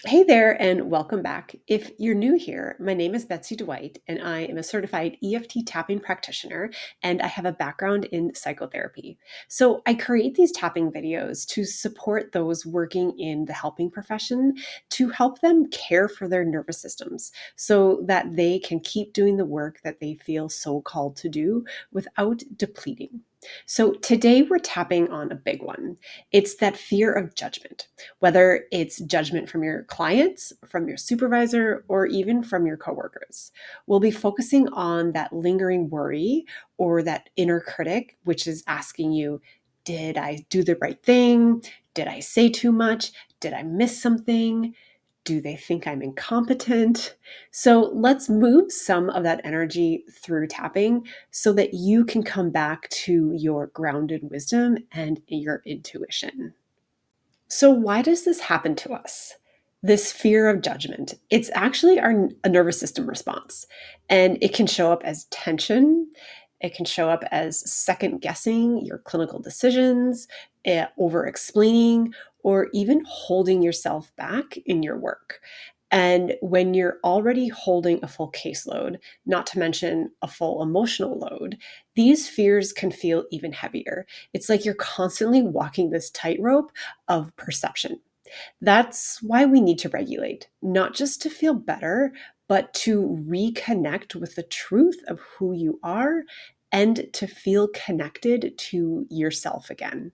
Hey there, and welcome back. If you're new here, my name is Betsy Dwight, and I am a certified EFT tapping practitioner, and I have a background in psychotherapy. So I create these tapping videos to support those working in the helping profession to help them care for their nervous systems so that they can keep doing the work that they feel so called to do without depleting. So today we're tapping on a big one. It's that fear of judgment, whether it's judgment from your clients, from your supervisor, or even from your coworkers. We'll be focusing on that lingering worry or that inner critic, which is asking you, did I do the right thing? Did I say too much? Did I miss something? Do they think I'm incompetent? So let's move some of that energy through tapping so that you can come back to your grounded wisdom and your intuition. So, why does this happen to us? This fear of judgment. It's actually a nervous system response, and it can show up as tension. It can show up as second guessing your clinical decisions, over explaining, or even holding yourself back in your work. And when you're already holding a full caseload, not to mention a full emotional load, these fears can feel even heavier. It's like you're constantly walking this tightrope of perception. That's why we need to regulate, not just to feel better, but to reconnect with the truth of who you are and to feel connected to yourself again.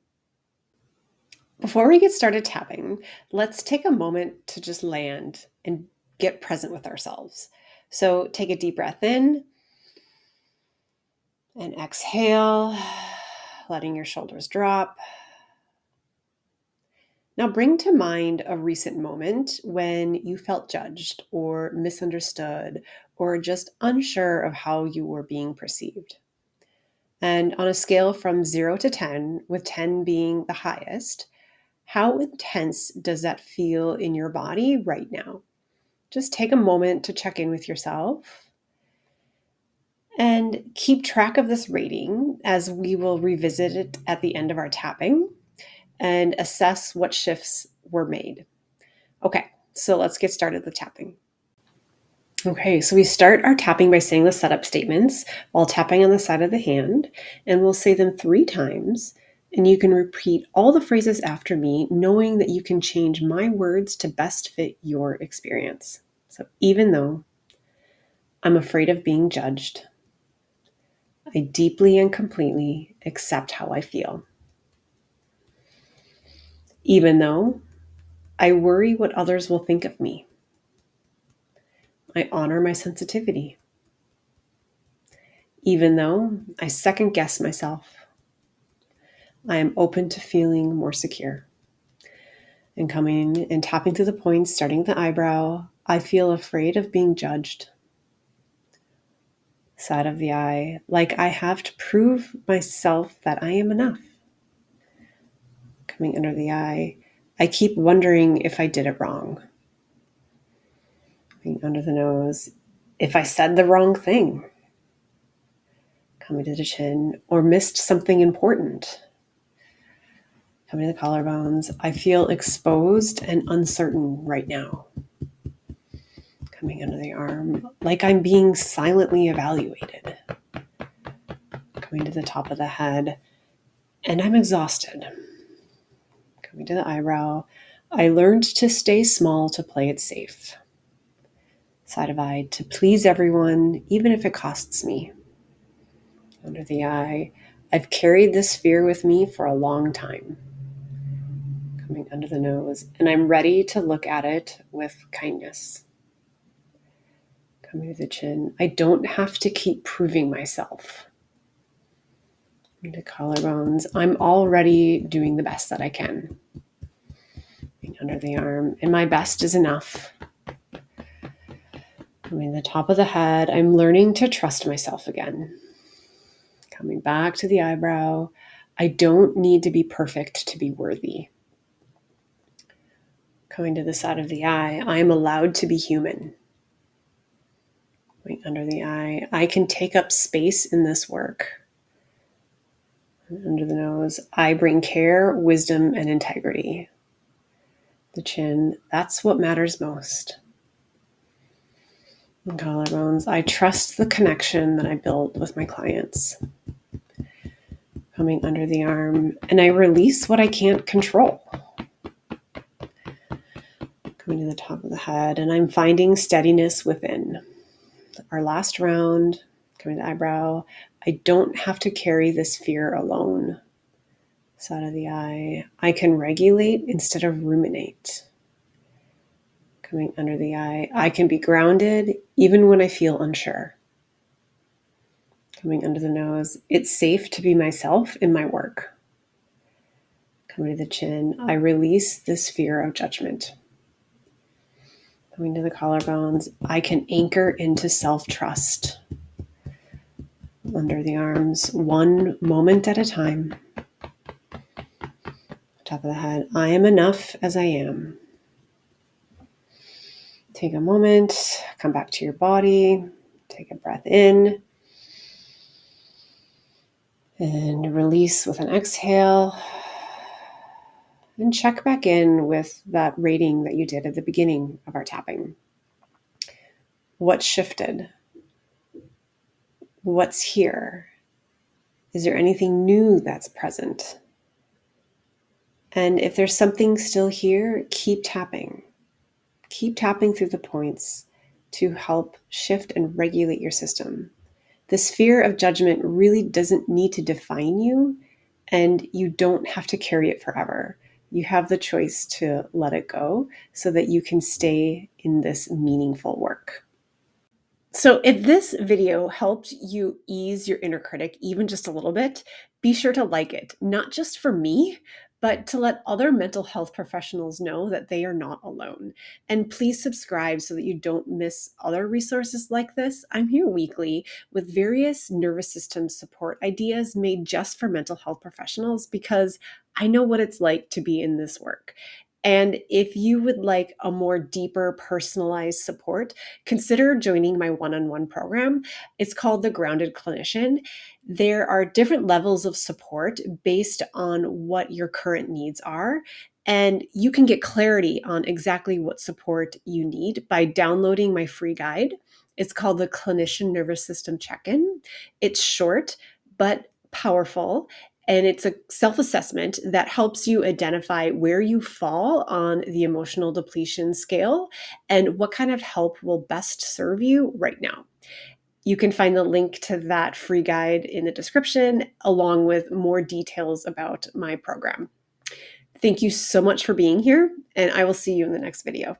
Before we get started tapping, let's take a moment to just land and get present with ourselves. So take a deep breath in and exhale, letting your shoulders drop. Now bring to mind a recent moment when you felt judged or misunderstood or just unsure of how you were being perceived. And on a scale from 0 to 10, with 10 being the highest, how intense does that feel in your body right now? Just take a moment to check in with yourself and keep track of this rating as we will revisit it at the end of our tapping and assess what shifts were made. Okay, so let's get started with tapping. Okay, so we start our tapping by saying the setup statements while tapping on the side of the hand, and we'll say them 3 times. And you can repeat all the phrases after me, knowing that you can change my words to best fit your experience. So, even though I'm afraid of being judged, I deeply and completely accept how I feel. Even though I worry what others will think of me, I honor my sensitivity. Even though I second guess myself, I am open to feeling more secure. And coming and tapping through the points, starting at the eyebrow, I feel afraid of being judged. Side of the eye, like I have to prove myself that I am enough. Coming under the eye, I keep wondering if I did it wrong. Coming under the nose, if I said the wrong thing. Coming to the chin, or missed something important. Coming to the collarbones, I feel exposed and uncertain right now. Coming under the arm, like I'm being silently evaluated. Coming to the top of the head, and I'm exhausted. Coming to the eyebrow, I learned to stay small to play it safe. Side of eye, to please everyone, even if it costs me. Under the eye, I've carried this fear with me for a long time. Coming under the nose, and I'm ready to look at it with kindness. Coming to the chin, I don't have to keep proving myself. Into collarbones, I'm already doing the best that I can. Under the arm, and my best is enough. Coming to the top of the head, I'm learning to trust myself again. Coming back to the eyebrow, I don't need to be perfect to be worthy. Coming to the side of the eye, I am allowed to be human. Going under the eye, I can take up space in this work. And under the nose, I bring care, wisdom, and integrity. The chin, that's what matters most. The collarbones, I trust the connection that I build with my clients. Coming under the arm, and I release what I can't control. Coming to the top of the head, and I'm finding steadiness within. Our last round, coming to eyebrow, I don't have to carry this fear alone. Side of the eye, I can regulate instead of ruminate. Coming under the eye, I can be grounded even when I feel unsure. Coming under the nose, it's safe to be myself in my work. Coming to the chin, I release this fear of judgment. Coming to the collarbones, I can anchor into self-trust. Under the arms, one moment at a time. Top of the head, I am enough as I am. Take a moment, come back to your body, take a breath in, and release with an exhale. And check back in with that rating that you did at the beginning of our tapping. What shifted? What's here? Is there anything new that's present? And if there's something still here, keep tapping. Keep tapping through the points to help shift and regulate your system. This fear of judgment really doesn't need to define you, and you don't have to carry it forever. You have the choice to let it go so that you can stay in this meaningful work. So if this video helped you ease your inner critic even just a little bit, be sure to like it, not just for me, but to let other mental health professionals know that they are not alone. And please subscribe so that you don't miss other resources like this. I'm here weekly with various nervous system support ideas made just for mental health professionals because I know what it's like to be in this work. And if you would like a more deeper personalized support, consider joining my one-on-one program. It's called the Grounded Clinician. There are different levels of support based on what your current needs are. And you can get clarity on exactly what support you need by downloading my free guide. It's called the Clinician Nervous System Check-In. It's short, but powerful. And it's a self-assessment that helps you identify where you fall on the emotional depletion scale and what kind of help will best serve you right now. You can find the link to that free guide in the description, along with more details about my program. Thank you so much for being here, and I will see you in the next video.